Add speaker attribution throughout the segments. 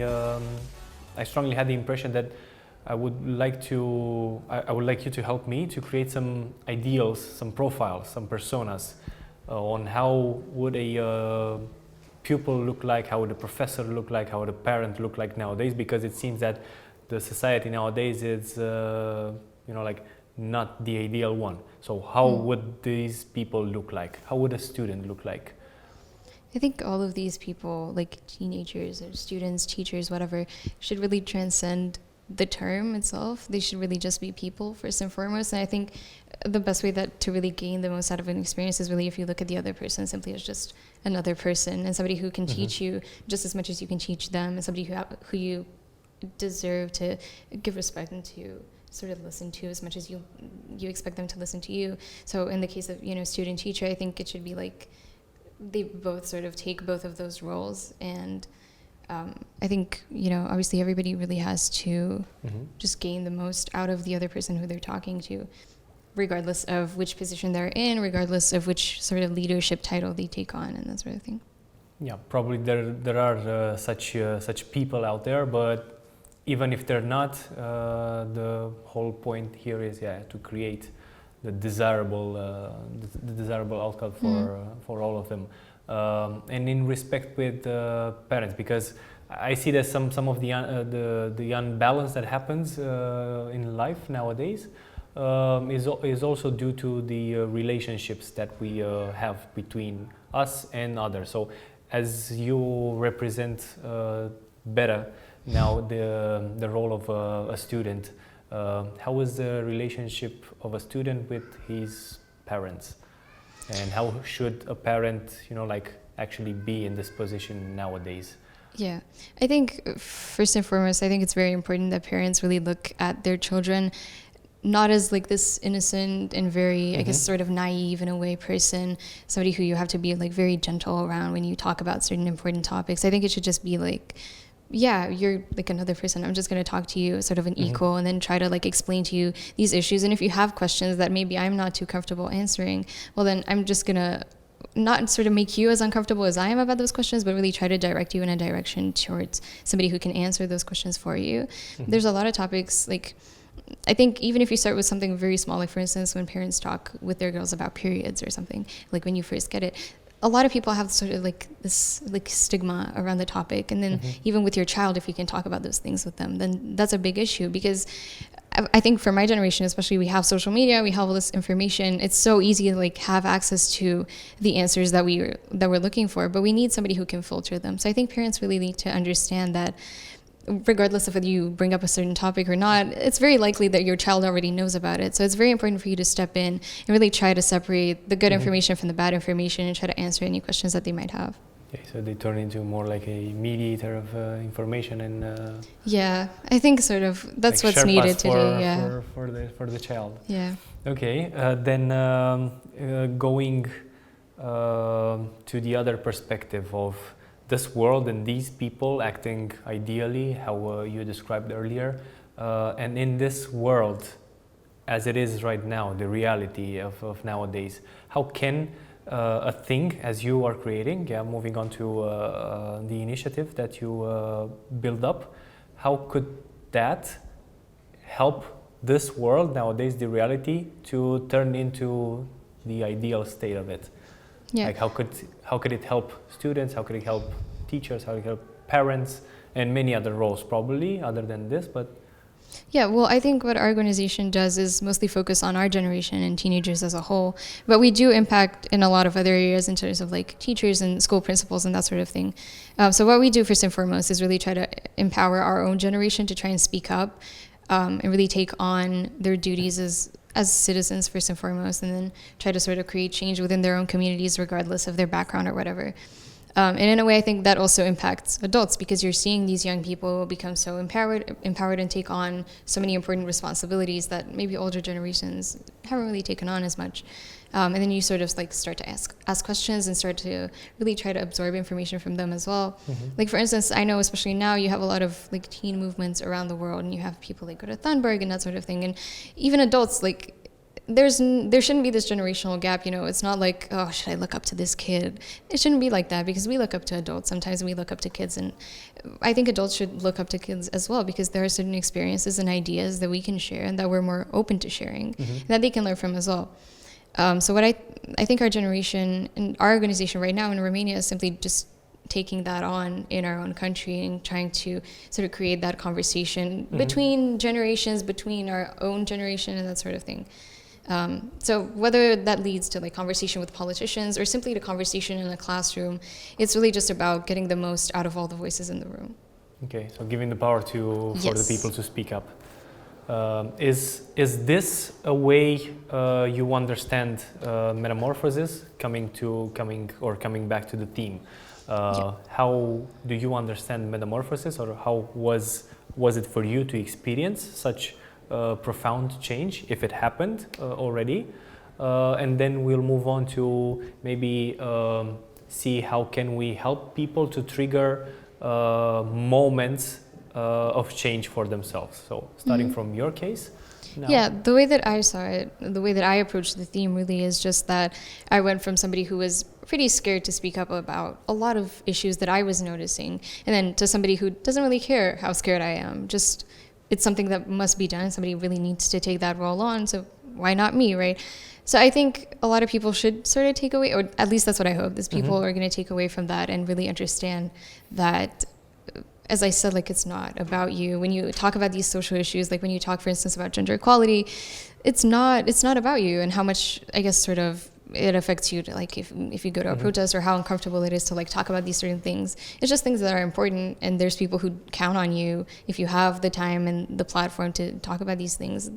Speaker 1: I strongly had the impression that I would like you to help me to create some ideals, some profiles, some personas on how would a pupil look like, how would a professor look like, how would a parent look like nowadays, because it seems that the society nowadays is like not the ideal one. So how would these people look like? How would a student look like?
Speaker 2: I think all of these people, like teenagers or students, teachers, whatever, should really transcend the term itself. They should really just be people first and foremost. And I think the best way to really gain the most out of an experience is really if you look at the other person simply as just another person and somebody who can teach you just as much as you can teach them, and somebody who you deserve to give respect and to sort of listen to as much as you expect them to listen to you. So in the case of student teacher, I think it should be like they both sort of take both of those roles. And I think obviously everybody really has to just gain the most out of the other person who they're talking to, regardless of which position they're in, regardless of which sort of leadership title they take on, and that sort of thing.
Speaker 1: Yeah, probably there are such people out there, but even if they're not, the whole point here is to create the desirable outcome for all of them, and in respect with parents, because I see that some of the unbalance that happens in life nowadays is also due to the relationships that we have between us and others. So as you represent better now the role of a student, how is the relationship of a student with his parents, and how should a parent actually be in this position nowadays?
Speaker 2: Yeah, I think first and foremost, I think it's very important that parents really look at their children not as like this innocent and very, I guess, sort of naive in a way person, somebody who you have to be like very gentle around when you talk about certain important topics. I think it should just be like, yeah, you're like another person. I'm just going to talk to you as sort of an equal, and then try to like explain to you these issues. And if you have questions that maybe I'm not too comfortable answering, well, then I'm just going to not sort of make you as uncomfortable as I am about those questions, but really try to direct you in a direction towards somebody who can answer those questions for you. There's a lot of topics, like, I think even if you start with something very small, like for instance, when parents talk with their girls about periods or something, like when you first get it, a lot of people have sort of like this like stigma around the topic. And then even with your child, if you can talk about those things with them, then that's a big issue, because I think for my generation, especially, we have social media, we have all this information. It's so easy to like have access to the answers that we're looking for, but we need somebody who can filter them. So I think parents really need to understand that regardless of whether you bring up a certain topic or not, it's very likely that your child already knows about it. So it's very important for you to step in and really try to separate the good information from the bad information and try to answer any questions that they might have.
Speaker 1: Okay, so they turn into more like a mediator of information and
Speaker 2: yeah, I think sort of that's like what's needed today. Yeah,
Speaker 1: for the child.
Speaker 2: Yeah.
Speaker 1: Okay, then going to the other perspective of this world and these people acting ideally, how you described earlier, and in this world as it is right now, the reality of nowadays, how can a thing as you are creating, moving on to the initiative that you build up, how could that help this world nowadays, the reality, to turn into the ideal state of it?
Speaker 2: Yeah.
Speaker 1: Like how could it help students? How could it help teachers? How could it help parents? And many other roles probably other than this, but
Speaker 2: yeah, well, I think what our organization does is mostly focus on our generation and teenagers as a whole, but we do impact in a lot of other areas in terms of like teachers and school principals and that sort of thing. So what we do first and foremost is really try to empower our own generation to try and speak up and really take on their duties as citizens first and foremost, and then try to sort of create change within their own communities regardless of their background or whatever. And in a way, I think that also impacts adults, because you're seeing these young people become so empowered and take on so many important responsibilities that maybe older generations haven't really taken on as much. And then you sort of like start to ask questions and start to really try to absorb information from them as well. Like for instance, I know especially now you have a lot of like teen movements around the world, and you have people like Greta Thunberg and that sort of thing, and even adults like there shouldn't be this generational gap, you know. It's not like, oh, should I look up to this kid? It shouldn't be like that, because we look up to adults. Sometimes we look up to kids, and I think adults should look up to kids as well, because there are certain experiences and ideas that we can share and that we're more open to sharing, and that they can learn from as well. So what I think our generation and our organization right now in Romania is simply just taking that on in our own country and trying to sort of create that conversation between generations, between our own generation and that sort of thing. So whether that leads to like conversation with politicians or simply to conversation in a classroom, it's really just about getting the most out of all the voices in the room.
Speaker 1: Okay, so giving the power to for the people to speak up. Is this a way you understand metamorphosis? Coming back to the theme, how do you understand metamorphosis, or how was it for you to experience such profound change, if it happened already? And then we'll move on to maybe see how can we help people to trigger moments of change for themselves. So starting from your case. Now.
Speaker 2: Yeah, the way that I saw it, the way that I approached the theme really is just that I went from somebody who was pretty scared to speak up about a lot of issues that I was noticing, and then to somebody who doesn't really care how scared I am. Just, it's something that must be done. Somebody really needs to take that role on, so why not me, right? So I think a lot of people should sort of take away, or at least that's what I hope, is people are going to take away from that and really understand that, as I said, like, it's not about you. When you talk about these social issues, like when you talk, for instance, about gender equality, it's not about you and how much, I guess, sort of it affects you to, like, if you go to a protest, or how uncomfortable it is to like talk about these certain things. It's just things that are important, and there's people who count on you if you have the time and the platform to talk about these things.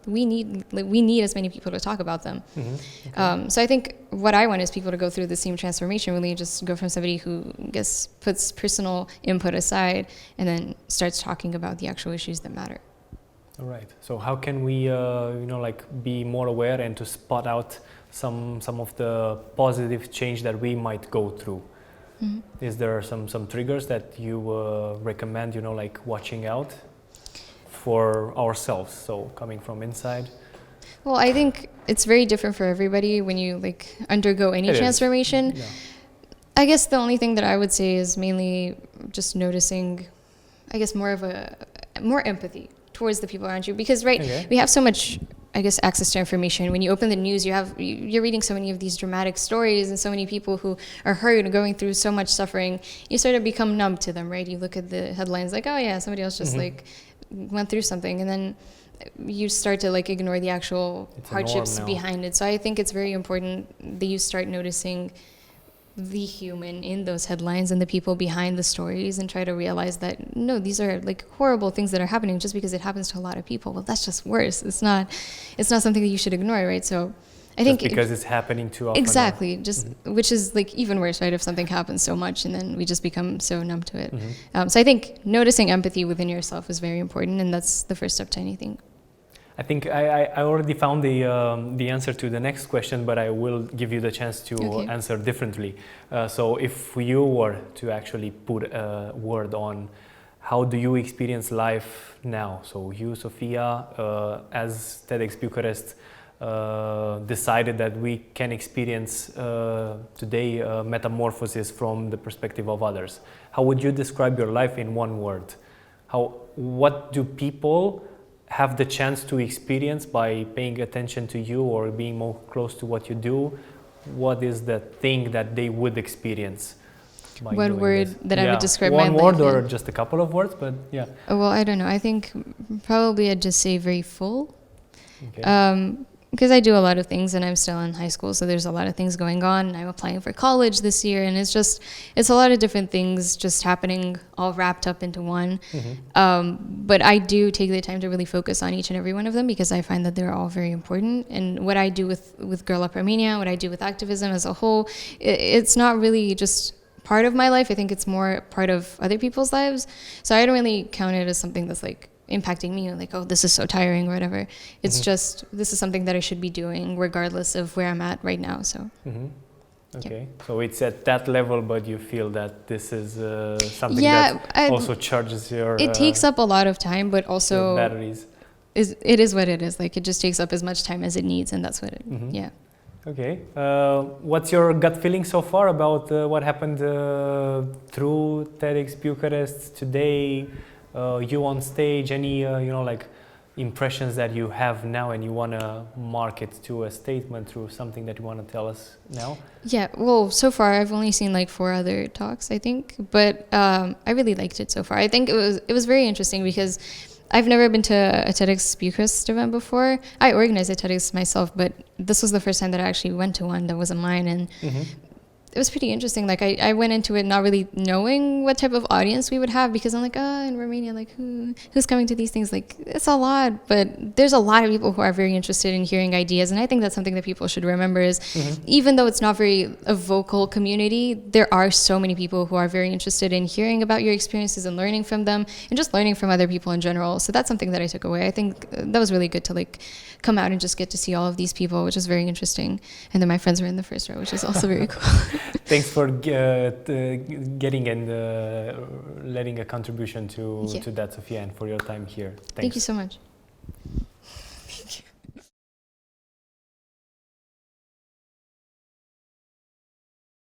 Speaker 2: We need as many people to talk about them. Okay. So I think what I want is people to go through the same transformation, really just go from somebody who, I guess, puts personal input aside and then starts talking about the actual issues that matter.
Speaker 1: All right. So how can we, be more aware and to spot out some of the positive change that we might go through? Is there some triggers that you recommend, watching out for ourselves? So coming from inside.
Speaker 2: Well, I think it's very different for everybody when you undergo any transformation. Yeah. I guess the only thing that I would say is mainly just noticing, I guess, more empathy towards the people around you, because we have so much, I guess, access to information. When you open the news, you're reading so many of these dramatic stories and so many people who are hurt and going through so much suffering. You sort of become numb to them, right? You look at the headlines like, oh yeah, somebody else just went through something, and then you start to ignore the actual hardships behind it. So I think it's very important that you start noticing the human in those headlines and the people behind the stories, and try to realize that no, these are horrible things that are happening. Just because it happens to a lot of people, well, that's just worse. It's not something that you should ignore, right? So I think
Speaker 1: because it's happening too often.
Speaker 2: Exactly, just which is even worse, right? If something happens so much and then we just become so numb to it. So I think noticing empathy within yourself is very important, and that's the first step to anything.
Speaker 1: I think I already found the answer to the next question, but I will give you the chance to answer differently. So if you were to actually put a word on how do you experience life now? So you, Sofia, as TEDx Bucharest decided that we can experience today metamorphosis from the perspective of others. How would you describe your life in one word? What do people have the chance to experience by paying attention to you or being more close to what you do? What is the thing that they would experience?
Speaker 2: What word that I would describe my life?
Speaker 1: One word or just a couple of words, but yeah.
Speaker 2: Well, I don't know. I think probably I'd just say very full. Okay. Because I do a lot of things, and I'm still in high school, so there's a lot of things going on. I'm applying for college this year, and it's a lot of different things just happening all wrapped up into one. But I do take the time to really focus on each and every one of them, because I find that they're all very important. And what I do with Girl Up Armenia, what I do with activism as a whole, it's not really just part of my life. I think it's more part of other people's lives. So I don't really count it as something that's impacting me, oh, this is so tiring or whatever. It's just, this is something that I should be doing regardless of where I'm at right now. So
Speaker 1: okay, so it's at that level, but you feel that this is something that also charges your
Speaker 2: it takes up a lot of time, but also
Speaker 1: batteries.
Speaker 2: it is what it is. Like, it just takes up as much time as it needs, and that's what it, yeah.
Speaker 1: Okay. What's your gut feeling so far about what happened through TEDx Bucharest today? You on stage, any, like impressions that you have now and you want to mark it to a statement through something that you want to tell us now?
Speaker 2: Yeah, well, so far I've only seen like 4 other talks, I think, but I really liked it so far. I think it was very interesting because I've never been to a TEDx Bucharest event before. I organized a TEDx myself, but this was the first time that I actually went to one that wasn't mine, and it was pretty interesting. Like, I went into it not really knowing what type of audience we would have, because I'm like, in Romania, like, who's coming to these things? Like, it's a lot, but there's a lot of people who are very interested in hearing ideas, and I think that's something that people should remember is even though it's not very a vocal community, there are so many people who are very interested in hearing about your experiences and learning from them, and just learning from other people in general. So that's something that I took away. I think that was really good to like come out and just get to see all of these people, which is very interesting. And then my friends were in the first row, which is also very cool.
Speaker 1: Thanks for getting and letting a contribution to that, Sofia, and for your time here. Thanks.
Speaker 2: Thank you so much.